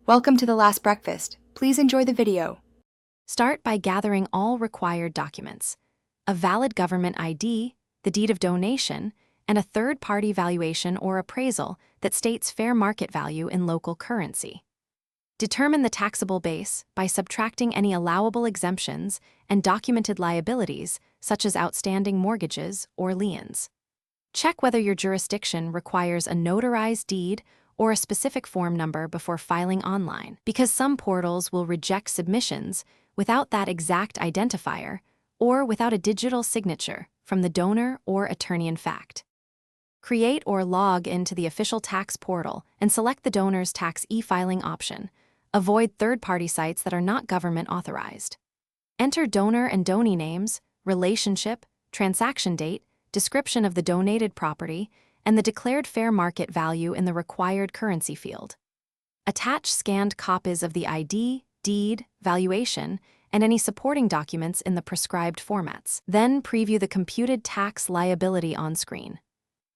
Welcome to The Last Breakfast. Please enjoy the video. Start by gathering all required documents: a valid government ID, the deed of donation, and a third-party valuation or appraisal that states fair market value in local currency. Determine the taxable base by subtracting any allowable exemptions and documented liabilities, such as outstanding mortgages or liens. Check whether your jurisdiction requires a notarized deed or a specific form number before filing online, because some portals will reject submissions without that exact identifier or without a digital signature from the donor or attorney-in-fact. Create or log into the official tax portal and select the donor's tax e-filing option. Avoid third-party sites that are not government authorized. Enter donor and donee names, relationship, transaction date, description of the donated property, and the declared fair market value in the required currency field. Attach scanned copies of the ID, deed, valuation, and any supporting documents in the prescribed formats. Then preview the computed tax liability on screen.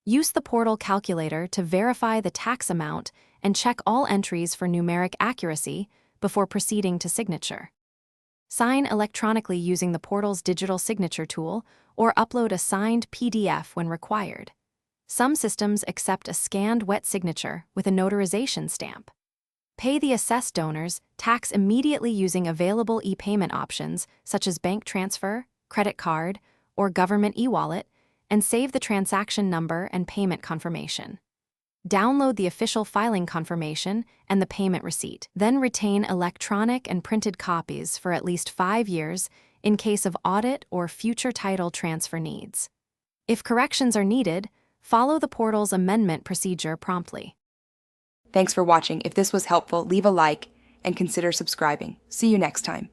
Use the portal calculator to verify the tax amount and check all entries for numeric accuracy before proceeding to signature. Sign electronically using the portal's digital signature tool or upload a signed PDF when required. Some systems accept a scanned wet signature with a notarization stamp. Pay the assessed donor's tax immediately using available e-payment options such as bank transfer, credit card, or government e-wallet, and save the transaction number and payment confirmation. Download the official filing confirmation and the payment receipt. Then retain electronic and printed copies for at least 5 years in case of audit or future title transfer needs. If corrections are needed, follow the portal's amendment procedure promptly. Thanks for watching. If this was helpful, leave a like and consider subscribing. See you next time.